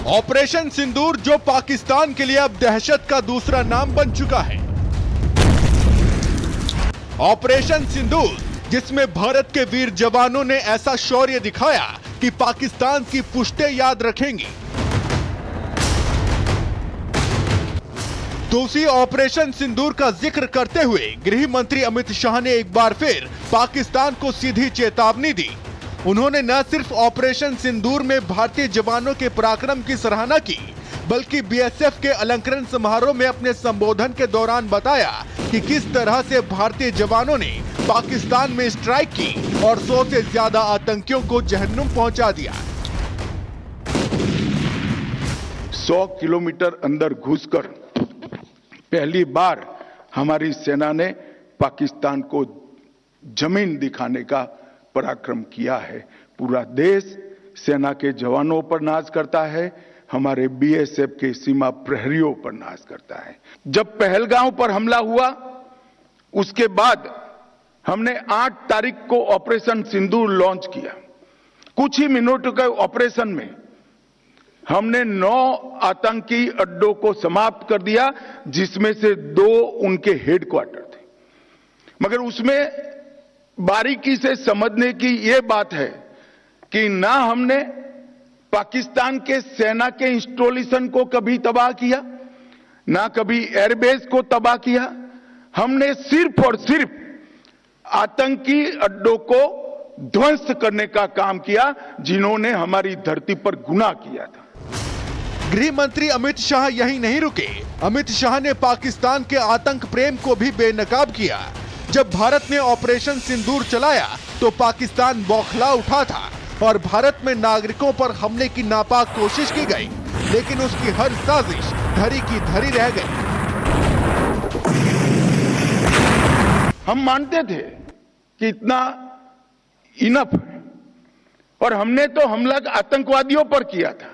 Operation Sindoor जो पाकिस्तान के लिए अब दहशत का दूसरा नाम बन चुका है। ऑपरेशन सिंदूर जिसमें भारत के वीर जवानों ने ऐसा शौर्य दिखाया कि पाकिस्तान की पुश्तें याद रखेंगी। दूसरी ऑपरेशन सिंदूर का जिक्र करते हुए गृह मंत्री अमित शाह ने एक बार फिर पाकिस्तान को सीधी चेतावनी दी। उन्होंने न सिर्फ ऑपरेशन सिंदूर में भारतीय जवानों के पराक्रम की सराहना की, बल्कि बीएसएफ के अलंकरण समारोह में अपने संबोधन के दौरान बताया कि किस तरह से भारतीय जवानों ने पाकिस्तान में स्ट्राइक की और 100 से ज्यादा आतंकियों को जहन्नुम पहुंचा दिया। 100 किलोमीटर अंदर घुसकर पहली बार हमारी सेना ने पाकिस्तान को जमीन दिखाने का पराक्रम किया है। पूरा देश सेना के जवानों पर नाज करता है, हमारे बीएसएफ के सीमा प्रहरियों पर नाज करता है। जब पहलगांव पर हमला हुआ उसके बाद हमने 8 तारीख को ऑपरेशन सिंदूर लॉन्च किया। कुछ ही मिनटों के ऑपरेशन में हमने 9 आतंकी अड्डों को समाप्त कर दिया, जिसमें से 2 उनके हेडक्वार्टर थे। मगर उसमें बारीकी से समझने की यह बात है कि ना हमने पाकिस्तान के सेना के इंस्टॉलेशन को कभी तबाह किया, ना कभी एयरबेस को तबाह किया। हमने सिर्फ और सिर्फ आतंकी अड्डों को ध्वस्त करने का काम किया, जिन्होंने हमारी धरती पर गुनाह किया था। गृह मंत्री अमित शाह यहीं नहीं रुके। अमित शाह ने पाकिस्तान के आतंक प्रेम को भी बेनकाब किया। जब भारत ने ऑपरेशन सिंदूर चलाया तो पाकिस्तान बौखला उठा था और भारत में नागरिकों पर हमले की नापाक कोशिश की गई, लेकिन उसकी हर साजिश धरी की धरी रह गई। हम मानते थे कि इतना इनफ है और हमने तो हमला आतंकवादियों पर किया था,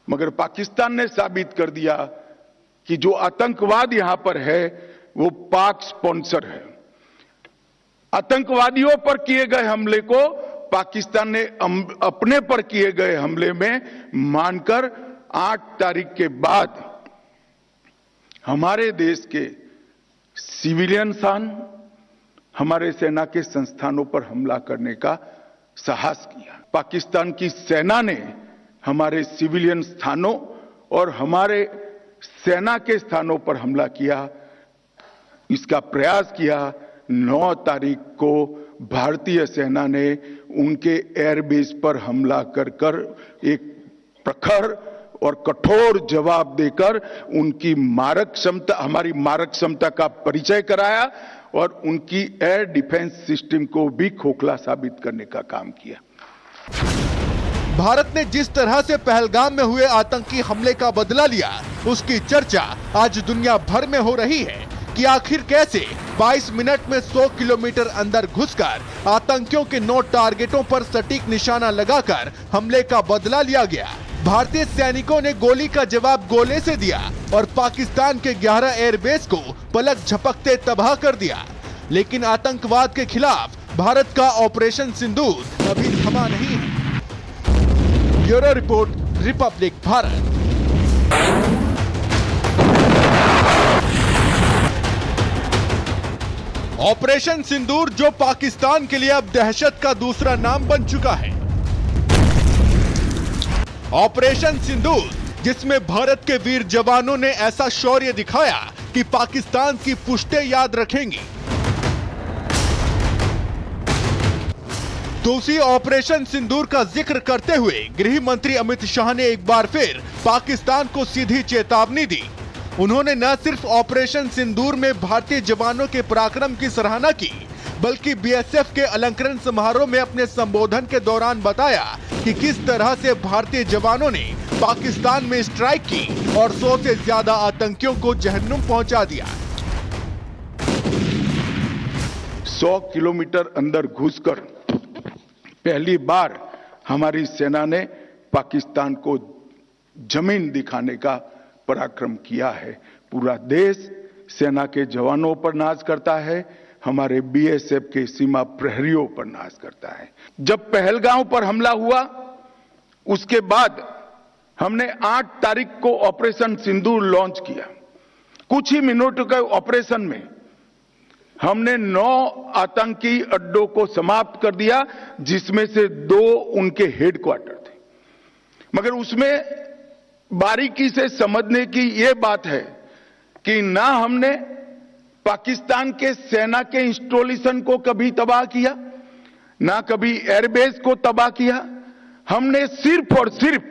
मगर पाकिस्तान ने साबित कर दिया कि जो आतंकवाद यहां पर है वो पाक स्पॉन्सर है। आतंकवादियों पर किए गए हमले को पाकिस्तान ने अपने पर किए गए हमले में मानकर 8 तारीख के बाद हमारे देश के सिविलियन स्थान, हमारे सेना के संस्थानों पर हमला करने का साहस किया। पाकिस्तान की सेना ने हमारे सिविलियन स्थानों और हमारे सेना के स्थानों पर हमला किया। इसका प्रयास किया। 9 तारीख को भारतीय सेना ने उनके एयरबेस पर हमला कर एक प्रखर और कठोर जवाब देकर उनकी मारक क्षमता, हमारी मारक क्षमता का परिचय कराया और उनकी एयर डिफेंस सिस्टम को भी खोखला साबित करने का काम किया। भारत ने जिस तरह से पहलगाम में हुए आतंकी हमले का बदला लिया, उसकी चर्चा आज दुनिया भर में हो रही है कि आखिर कैसे 22 मिनट में 100 किलोमीटर अंदर घुसकर आतंकियों के 9 टारगेटों पर सटीक निशाना लगाकर हमले का बदला लिया गया। भारतीय सैनिकों ने गोली का जवाब गोले से दिया और पाकिस्तान के 11 एयरबेस को पलक झपकते तबाह कर दिया। लेकिन आतंकवाद के खिलाफ भारत का ऑपरेशन सिंदूर अभी थमा नहीं है। Bureau report, Republic Bharat. Operation Sindoor जो पाकिस्तान के लिए अब दहशत का दूसरा नाम बन चुका है। ऑपरेशन सिंदूर जिसमें भारत के वीर जवानों ने ऐसा शौर्य दिखाया कि पाकिस्तान की पुश्तें याद रखेंगी। दूसरी ऑपरेशन सिंदूर का जिक्र करते हुए गृह मंत्री अमित शाह ने एक बार फिर पाकिस्तान को सीधी चेतावनी दी। उन्होंने न सिर्फ ऑपरेशन सिंदूर में भारतीय जवानों के पराक्रम की सराहना की, बल्कि बीएसएफ के अलंकरण समारोह में अपने संबोधन के दौरान बताया कि किस तरह से भारतीय जवानों ने पाकिस्तान में स्ट्राइक की और 100 से ज्यादा आतंकियों को जहन्नुम पहुंचा दिया। 100 किलोमीटर अंदर घुसकर पहली बार हमारी सेना ने पाकिस्तान को जमीन दिखाने का पराक्रम किया है। पूरा देश सेना के जवानों पर नाज करता है, हमारे बीएसएफ के सीमा प्रहरियों पर नाज करता है। जब पहलगांव पर हमला हुआ उसके बाद हमने 8 तारीख को ऑपरेशन सिंदूर लॉन्च किया। कुछ ही मिनटों के ऑपरेशन में हमने 9 आतंकी अड्डों को समाप्त कर दिया, जिसमें से 2 उनके हेडक्वार्टर थे। मगर उसमें बारीकी से समझने की यह बात है कि ना हमने पाकिस्तान के सेना के इंस्टॉलेशन को कभी तबाह किया, ना कभी एयरबेस को तबाह किया। हमने सिर्फ और सिर्फ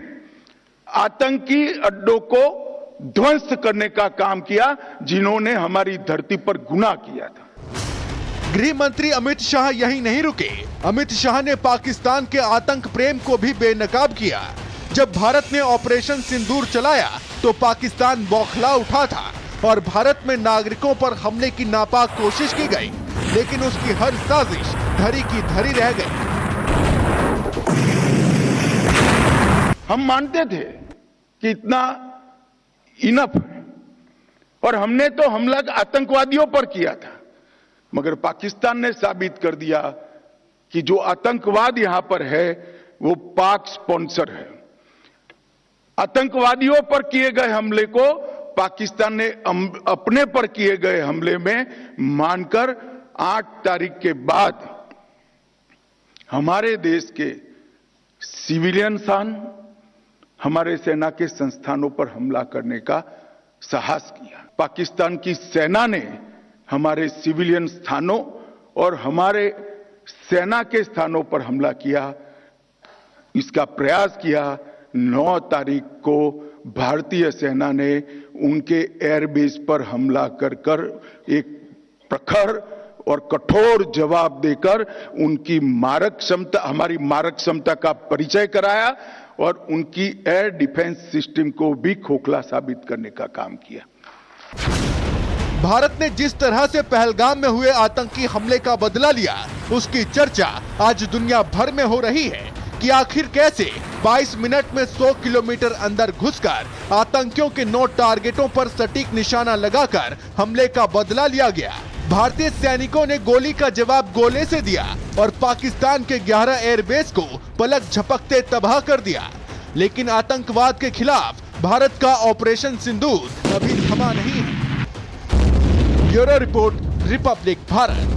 आतंकी अड्डों को ध्वस्त करने का काम किया, जिन्होंने हमारी धरती पर गुनाह किया था। गृह मंत्री अमित शाह यहीं नहीं रुके। अमित शाह ने पाकिस्तान के आतंक प्रेम को भी बेनकाब किया। जब भारत ने ऑपरेशन सिंदूर चलाया तो पाकिस्तान बौखला उठा था और भारत में नागरिकों पर हमले की नापाक कोशिश की गई, लेकिन उसकी हर साजिश धरी की धरी रह गई। हम मानते थे कि इतना इनफ है और हमने तो हमला आतंकवादियों पर किया था, मगर पाकिस्तान ने साबित कर दिया कि जो आतंकवाद यहां पर है वो पाक स्पॉन्सर है। आतंकवादियों पर किए गए हमले को पाकिस्तान ने अपने पर किए गए हमले में मानकर 8 तारीख के बाद हमारे देश के सिविलियन स्थान, हमारे सेना के संस्थानों पर हमला करने का साहस किया। पाकिस्तान की सेना ने हमारे सिविलियन स्थानों और हमारे सेना के स्थानों पर हमला किया, इसका प्रयास किया। 9 तारीख को भारतीय सेना ने उनके एयरबेस पर हमला कर एक प्रखर और कठोर जवाब देकर उनकी मारक क्षमता, हमारी मारक क्षमता का परिचय कराया और उनकी एयर डिफेंस सिस्टम को भी खोखला साबित करने का काम किया। भारत ने जिस तरह से पहलगाम में हुए आतंकी हमले का बदला लिया, उसकी चर्चा आज दुनिया भर में हो रही है कि आखिर कैसे 22 मिनट में 100 किलोमीटर अंदर घुसकर आतंकियों के 9 टारगेटों पर सटीक निशाना लगाकर हमले का बदला लिया गया। भारतीय सैनिकों ने गोली का जवाब गोले से दिया और पाकिस्तान के 11 एयरबेस को पलक झपकते तबाह कर दिया। लेकिन आतंकवाद के खिलाफ भारत का ऑपरेशन सिंदूर अभी थमा नहीं है। Bureau report, Republic Bharat.